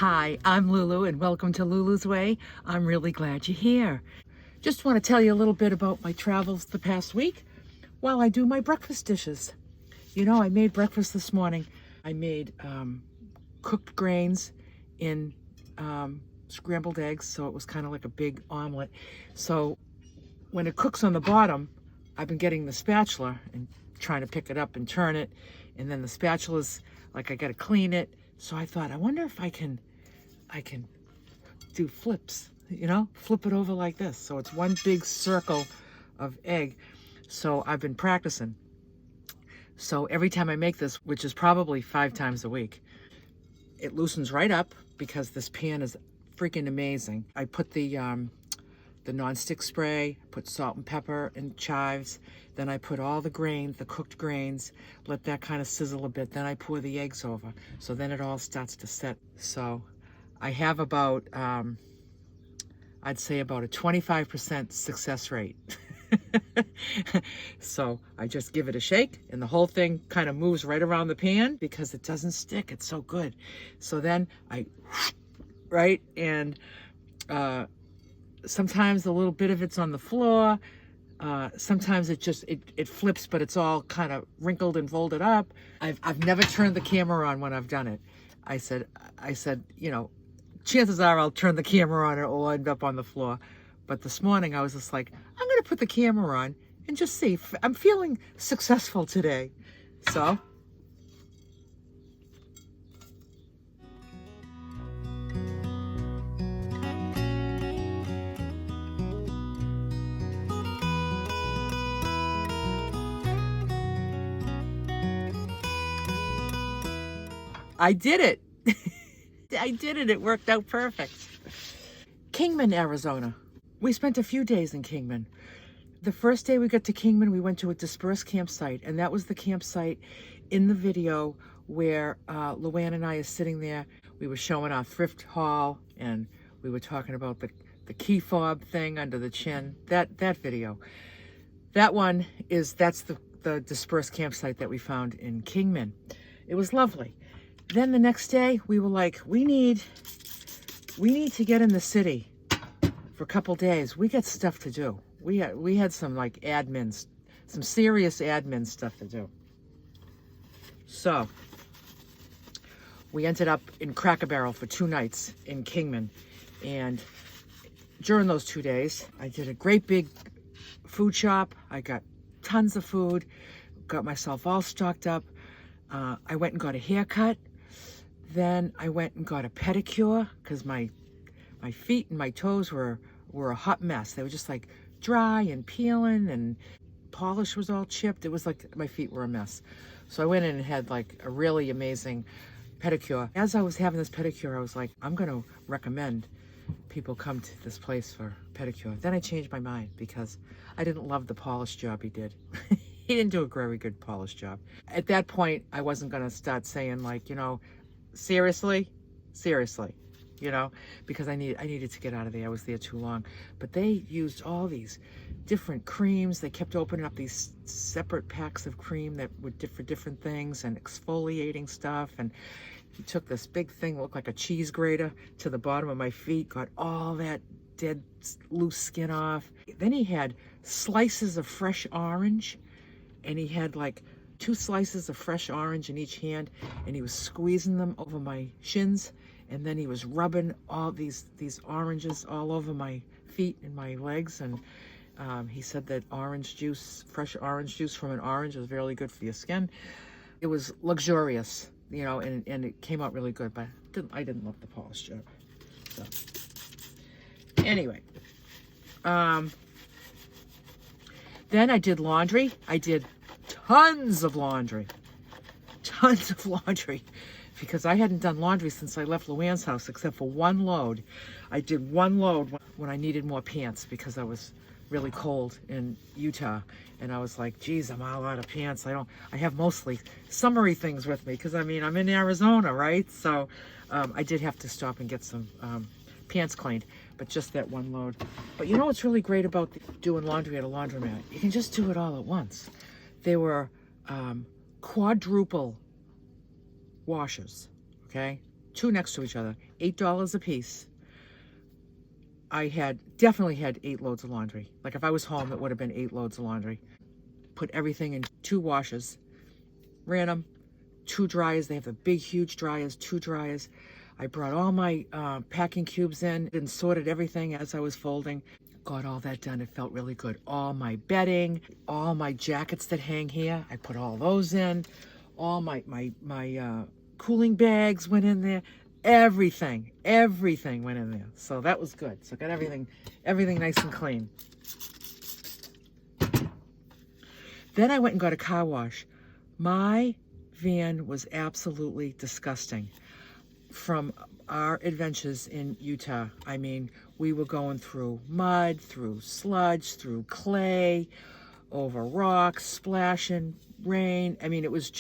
Hi, I'm Lulu and welcome to Lulu's Way. I'm really glad you're here. Just want to tell you a little bit about my travels the past week while I do my breakfast dishes. You know, I made breakfast this morning. I made cooked grains in scrambled eggs, so it was kind of like a big omelet. So when it cooks on the bottom, I've been getting the spatula and trying to pick it up and turn it, and then the spatula's like I got to clean it. So I thought, I wonder if I can do flips, you know, flip it over like this. So it's one big circle of egg. So I've been practicing. So every time I make this, which is probably 5 times a week, it loosens right up because this pan is freaking amazing. I put the nonstick spray, put salt and pepper and chives. Then I put all the grains, the cooked grains, let that kind of sizzle a bit. Then I pour the eggs over. So then it all starts to set. So I have about, I'd say about a 25% success rate. So I just give it a shake and the whole thing kind of moves right around the pan because it doesn't stick. It's so good. So then right? And sometimes a little bit of it's on the floor. Sometimes it flips, but it's all kind of wrinkled and folded up. I've never turned the camera on when I've done it. I said, you know, chances are I'll turn the camera on and it will end up on the floor. But this morning I was just like, I'm going to put the camera on and just see if I'm feeling successful today. So I did it. I did it. It worked out perfect. Kingman, Arizona. We spent a few days in Kingman. The first day we got to Kingman, we went to a Dispersed campsite, and that was the campsite in the video where Luann and I are sitting there. We were showing our thrift haul, and we were talking about the key fob thing under the chin. That video. That's the Dispersed campsite that we found in Kingman. It was lovely. Then the next day we were like, we need to get in the city for a couple days. We got stuff to do. We had some like admins, some serious admin stuff to do. So we ended up in Cracker Barrel for 2 nights in Kingman. And during those 2 days, I did a great big food shop. I got tons of food, got myself all stocked up. I went and got a haircut. Then I went and got a pedicure because my feet and my toes were a hot mess. They were just like dry and peeling, and polish was all chipped. It was like my feet were a mess. So I went in and had like a really amazing pedicure. As I was having this pedicure, I was like, I'm going to recommend people come to this place for pedicure. Then I changed my mind because I didn't love the polish job he did. He didn't do a very good polish job. At that point, I wasn't going to start saying like, you know, seriously, you know, because I needed to get out of there. I was there too long. But they used all these different creams. They kept opening up these separate packs of cream that were for different things and exfoliating stuff. And he took this big thing, looked like a cheese grater, to the bottom of my feet, got all that dead loose skin off. Then he had slices of fresh orange, and he had like 2 slices of fresh orange in each hand, and he was squeezing them over my shins, and then he was rubbing all these oranges all over my feet and my legs. And he said that orange juice, fresh orange juice from an orange, is really good for your skin. It was luxurious, you know, and it came out really good, but I didn't love the polish job. So anyway, then I did laundry. I did tons of laundry, because I hadn't done laundry since I left Luann's house, except for 1 load. I did 1 load when I needed more pants because I was really cold in Utah, and I was like, geez, I'm all out of pants. I have mostly summery things with me because I mean, I'm in Arizona, right? So I did have to stop and get some pants cleaned, but just that 1 load. But you know what's really great about doing laundry at a laundromat? You can just do it all at once. They were quadruple washers, okay? two next to each other, $8 a piece. I definitely had 8 loads of laundry. Like if I was home, it would have been 8 loads of laundry. Put everything in 2 washers, ran them, 2 dryers. They have the big, huge dryers, 2 dryers. I brought all my packing cubes in and sorted everything as I was folding. Got all that done. It felt really good. All my bedding, all my jackets that hang here, I put all those in. All my cooling bags went in there. Everything went in there. So that was good. So I got everything nice and clean. Then I went and got a car wash. My van was absolutely disgusting. From our adventures in Utah, I mean, we were going through mud, through sludge, through clay, over rocks, splashing, rain. I mean, it was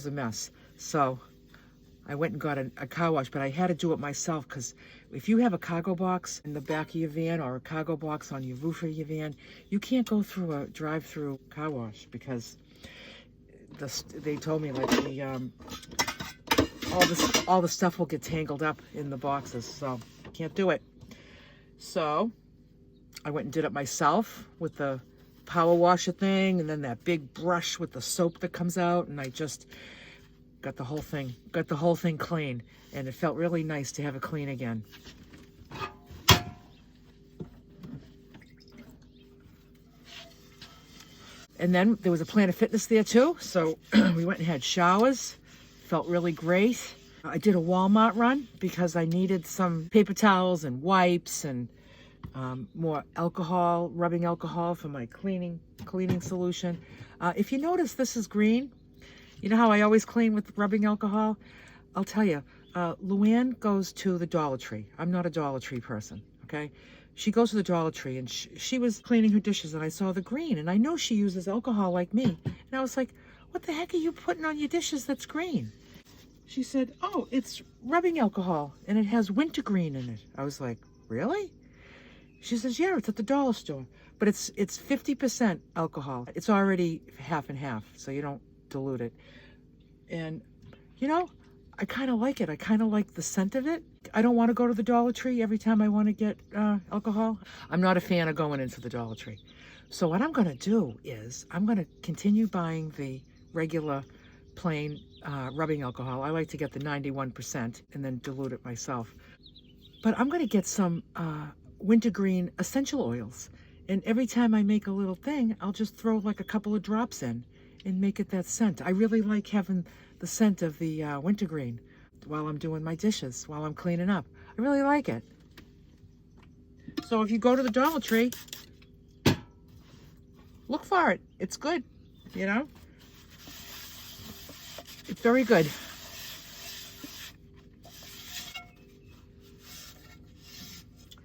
a mess. So I went and got a car wash, but I had to do it myself because if you have a cargo box in the back of your van or a cargo box on your roof of your van, you can't go through a drive-through car wash because they told me like all the stuff will get tangled up in the boxes, so I can't do it. So I went and did it myself with the power washer thing and then that big brush with the soap that comes out, and I just got the whole thing clean, and it felt really nice to have it clean again. And then there was a Planet Fitness there too, so we went and had showers. Felt really great. I did a Walmart run because I needed some paper towels and wipes and more alcohol, rubbing alcohol for my cleaning solution. If you notice, this is green. You know how I always clean with rubbing alcohol? I'll tell you, Luann goes to the Dollar Tree. I'm not a Dollar Tree person, okay? She goes to the Dollar Tree, and she was cleaning her dishes, and I saw the green, and I know she uses alcohol like me. And I was like, what the heck are you putting on your dishes that's green? She said, oh, it's rubbing alcohol, and it has wintergreen in it. I was like, really? She says, yeah, it's at the dollar store, but it's 50% alcohol. It's already half and half, so you don't dilute it. And, you know, I kind of like it. I kind of like the scent of it. I don't want to go to the Dollar Tree every time I want to get alcohol. I'm not a fan of going into the Dollar Tree. So what I'm going to do is I'm going to continue buying the regular plain rubbing alcohol. I like to get the 91% and then dilute it myself. But I'm going to get some wintergreen essential oils. And every time I make a little thing, I'll just throw like a couple of drops in and make it that scent. I really like having the scent of the wintergreen while I'm doing my dishes, while I'm cleaning up. I really like it. So if you go to the Dollar Tree, look for it. It's good, you know? It's very good.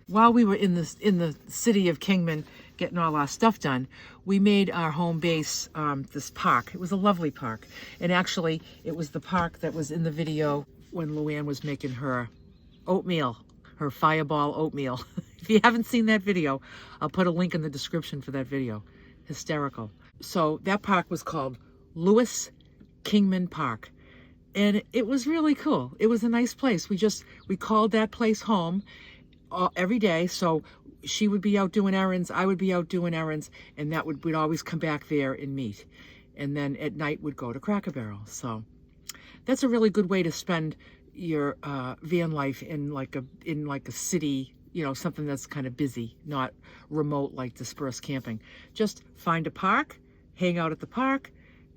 While we were in the city of Kingman getting all our stuff done, we made our home base this park. It was a lovely park. And actually, it was the park that was in the video when Luann was making her oatmeal, her fireball oatmeal. If you haven't seen that video, I'll put a link in the description for that video. Hysterical. So that park was called Lewis Kingman Park. And it was really cool. It was a nice place. We called that place home every day. So she would be out doing errands, I would be out doing errands, and we'd always come back there and meet. And then at night we'd go to Cracker Barrel. So that's a really good way to spend your van life in like a city, you know, something that's kind of busy, not remote like dispersed camping. Just find a park, hang out at the park,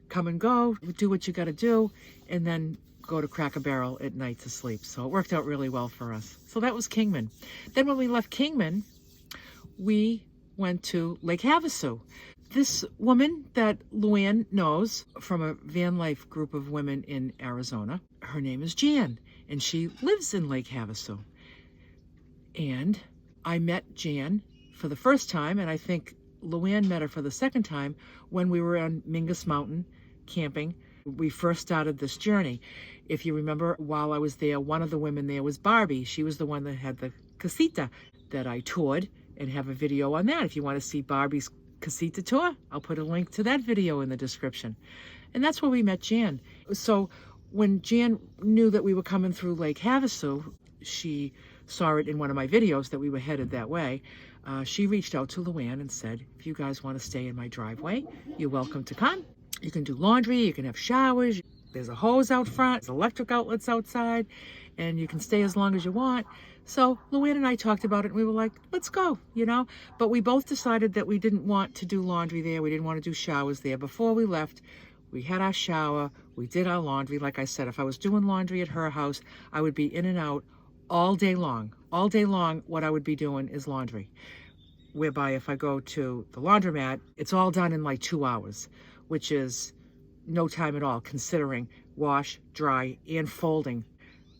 come and go, do what you got to do, and then go to Cracker Barrel at night to sleep. So it worked out really well for us. So that was Kingman. Then when we left Kingman, we went to Lake Havasu. This woman that Luann knows from a van life group of women in Arizona, her name is Jan, and she lives in Lake Havasu. And I met Jan for the first time, and I think Luann met her for the second time when we were on Mingus Mountain camping. We first started this journey. If you remember, while I was there, one of the women there was Barbie. She was the one that had the casita that I toured, and have a video on that. If you want to see Barbie's casita tour, I'll put a link to that video in the description. And that's where we met Jan. So when Jan knew that we were coming through Lake Havasu, she saw it in one of my videos that we were headed that way. She reached out to Luann and said, if you guys want to stay in my driveway, you're welcome to come. You can do laundry, you can have showers, there's a hose out front, there's electric outlets outside, and you can stay as long as you want. So Luann and I talked about it, and we were like, let's go, you know? But we both decided that we didn't want to do laundry there. We didn't want to do showers there. Before we left, we had our shower, we did our laundry. Like I said, if I was doing laundry at her house, I would be in and out all day long. All day long, what I would be doing is laundry. Whereby if I go to the laundromat, it's all done in like 2 hours, which is no time at all, considering wash, dry, and folding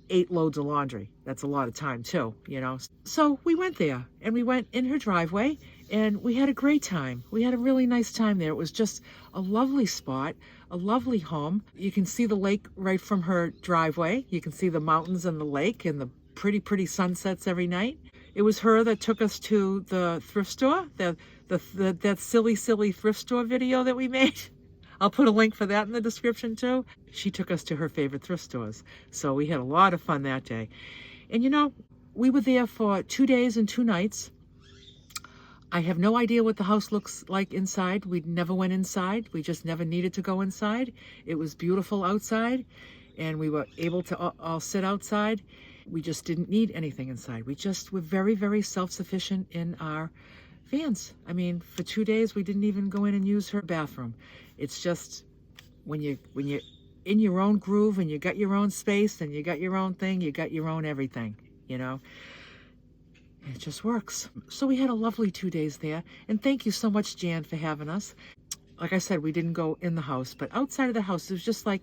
8 loads of laundry. That's a lot of time too, you know? So we went there, and we went in her driveway, and we had a great time. We had a really nice time there. It was just a lovely spot, a lovely home. You can see the lake right from her driveway. You can see the mountains and the lake and the pretty sunsets every night. It was her that took us to the thrift store, that silly thrift store video that we made. I'll put a link for that in the description too. She took us to her favorite thrift stores. So we had a lot of fun that day. And you know, we were there for 2 days and 2 nights. I have no idea what the house looks like inside. We never went inside. We just never needed to go inside. It was beautiful outside, and we were able to all sit outside. We just didn't need anything inside. We just were very self-sufficient in our vans. I mean, for 2 days, we didn't even go in and use her bathroom. It's just when you're in your own groove and you got your own space and you got your own thing, you got your own everything, you know? It just works. So we had a lovely 2 days there. And thank you so much, Jan, for having us. Like I said, we didn't go in the house, but outside of the house, it was just like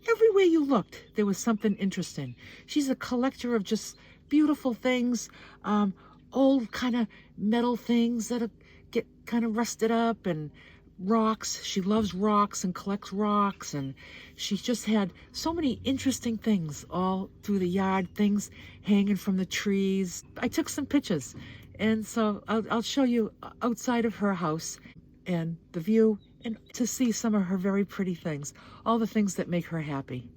everywhere you looked, there was something interesting. She's a collector of just beautiful things, old kind of metal things that get kind of rusted up, and rocks. She loves rocks and collects rocks, and she just had so many interesting things all through the yard, things hanging from the trees. I took some pictures, and so I'll show you outside of her house and the view, and to see some of her very pretty things, all the things that make her happy.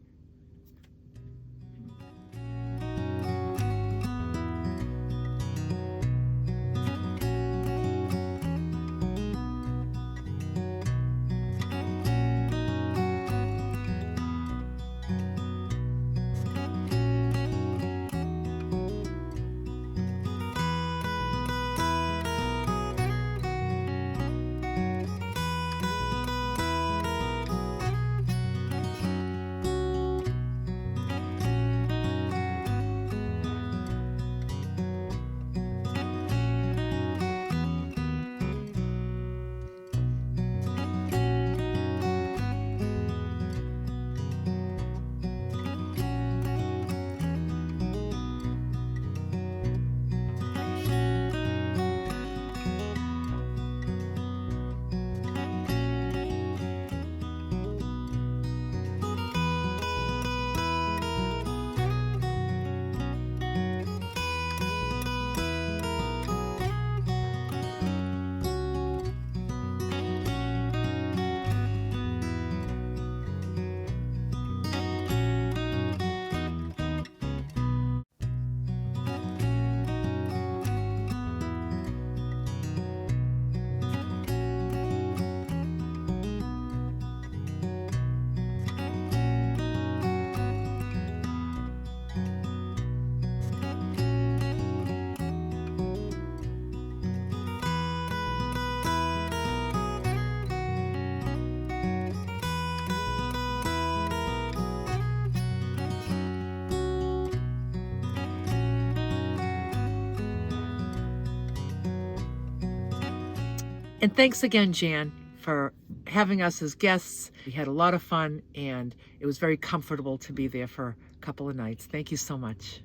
And thanks again, Jan, for having us as guests. We had a lot of fun, and it was very comfortable to be there for a couple of nights. Thank you so much.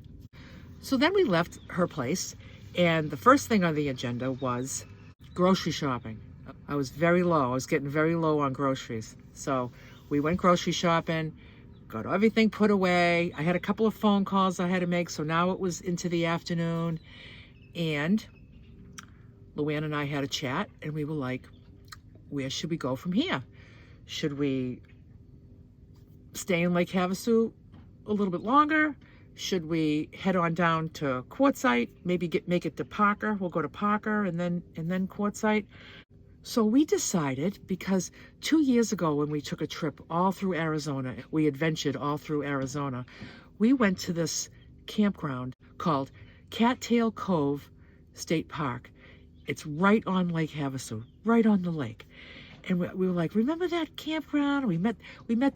So then we left her place, and the first thing on the agenda was grocery shopping. I was very low. I was getting very low on groceries. So we went grocery shopping, got everything put away. I had a couple of phone calls I had to make, so now it was into the afternoon, and Luann and I had a chat, and we were like, where should we go from here? Should we stay in Lake Havasu a little bit longer? Should we head on down to Quartzsite? Maybe make it to Parker. We'll go to Parker and then Quartzsite. So we decided, because 2 years ago when we took a trip all through Arizona, we adventured all through Arizona, we went to this campground called Cattail Cove State Park. It's right on Lake Havasu, right on the lake. And we were like, remember that campground? We met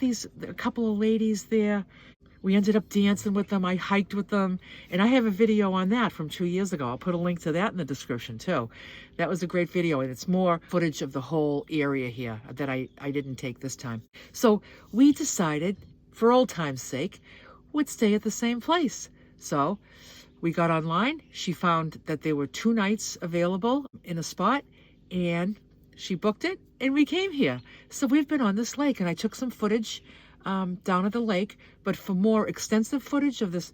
a couple of ladies there. We ended up dancing with them. I hiked with them. And I have a video on that from 2 years ago. I'll put a link to that in the description too. That was a great video. And it's more footage of the whole area here that I didn't take this time. So we decided, for old time's sake, we'd stay at the same place. So we got online. She found that there were 2 nights available in a spot. And she booked it. And we came here. So we've been on this lake. And I took some footage down at the lake, but for more extensive footage of this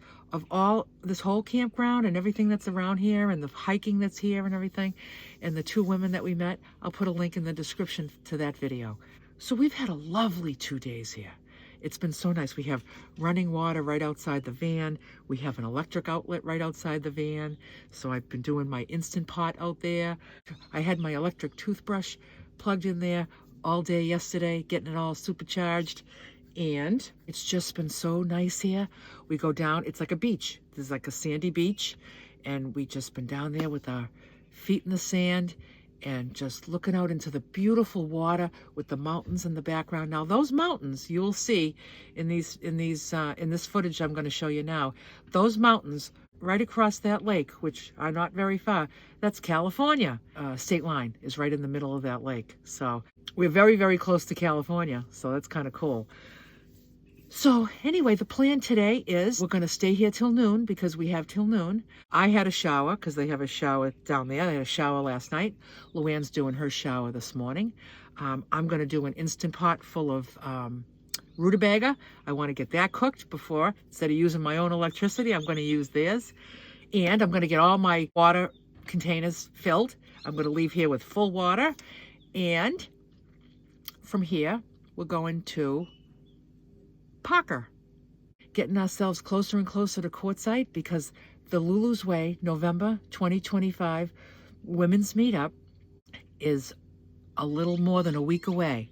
whole campground and everything that's around here and the hiking that's here and everything, and the 2 women that we met, I'll put a link in the description to that video. So we've had a lovely 2 days here. It's been so nice. We have running water right outside the van. We have an electric outlet right outside the van. So I've been doing my Instant Pot out there. I had my electric toothbrush plugged in there all day yesterday, getting it all supercharged. And it's just been so nice here. We go down, it's like a beach. There's like a sandy beach. And we just been down there with our feet in the sand and just looking out into the beautiful water with the mountains in the background. Now those mountains you'll see in this footage I'm going to show you now. Those mountains right across that lake, which are not very far, that's California. State line is right in the middle of that lake. So we're very, very close to California. So that's kind of cool. So anyway, the plan today is we're going to stay here till noon because we have till noon. I had a shower because they have a shower down there. I had a shower last night. Luann's doing her shower this morning. I'm going to do an Instant Pot full of rutabaga. I want to get that cooked before. Instead of using my own electricity, I'm going to use theirs. And I'm going to get all my water containers filled. I'm going to leave here with full water. And from here, we're going to Parker, getting ourselves closer and closer to Quartzsite because the Lulu's Way November 2025 Women's Meetup is a little more than a week away.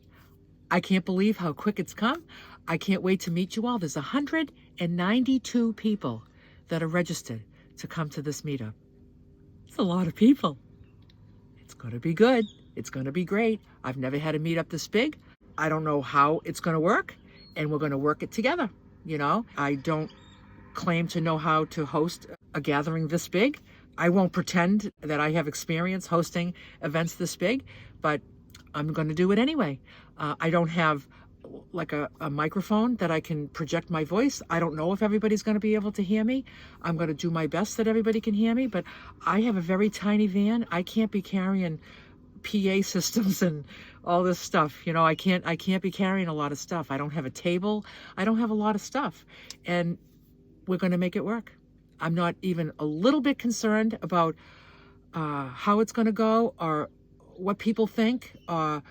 I can't believe how quick it's come. I can't wait to meet you all. There's 192 people that are registered to come to this meetup. It's a lot of people. It's going to be good. It's going to be great. I've never had a meetup this big. I don't know how it's going to work. And we're going to work it together. You know, I don't claim to know how to host a gathering this big. I won't pretend that I have experience hosting events this big, but I'm going to do it anyway. I don't have like a microphone that I can project my voice. I don't know if everybody's going to be able to hear me. I'm going to do my best that everybody can hear me, but I have a very tiny van. I can't be carrying PA systems and all this stuff. You know, I can't be carrying a lot of stuff. I don't have a table. I don't have a lot of stuff. And we're going to make it work. I'm not even a little bit concerned about how it's going to go or what people think or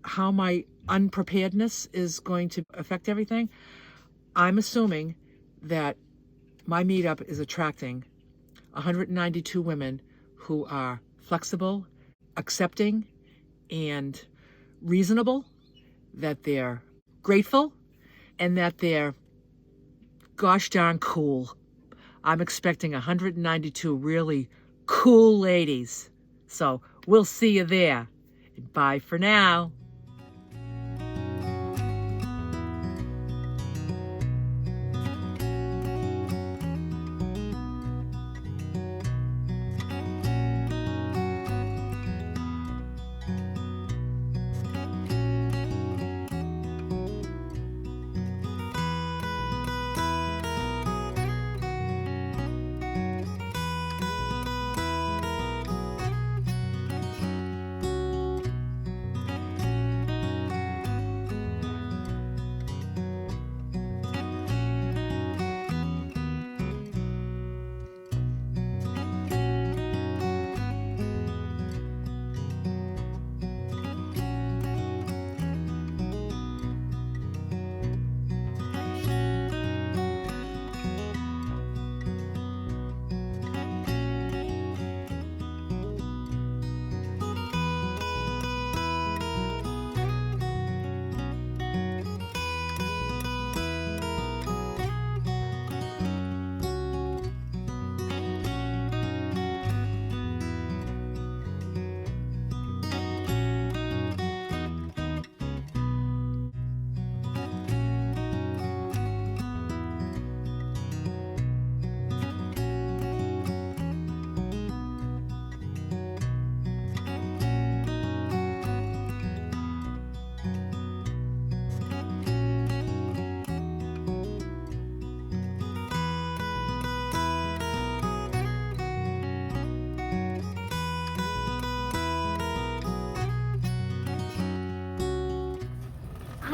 how my unpreparedness is going to affect everything. I'm assuming that my meetup is attracting 192 women who are flexible, accepting, and reasonable, that they're grateful, and that they're gosh darn cool. I'm expecting 192 really cool ladies. So we'll see you there. Bye for now.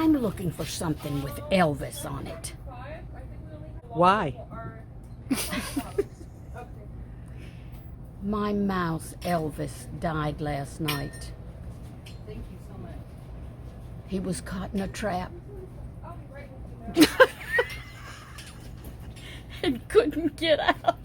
I'm looking for something with Elvis on it. Why? My mouse Elvis died last night. Thank you so much. He was caught in a trap. And couldn't get out.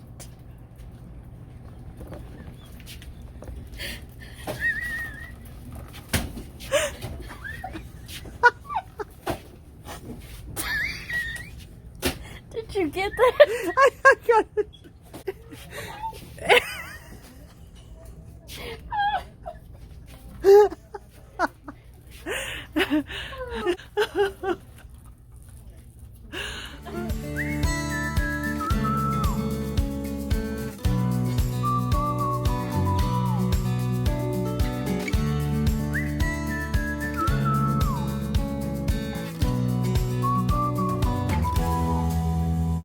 Did you get that? I got it.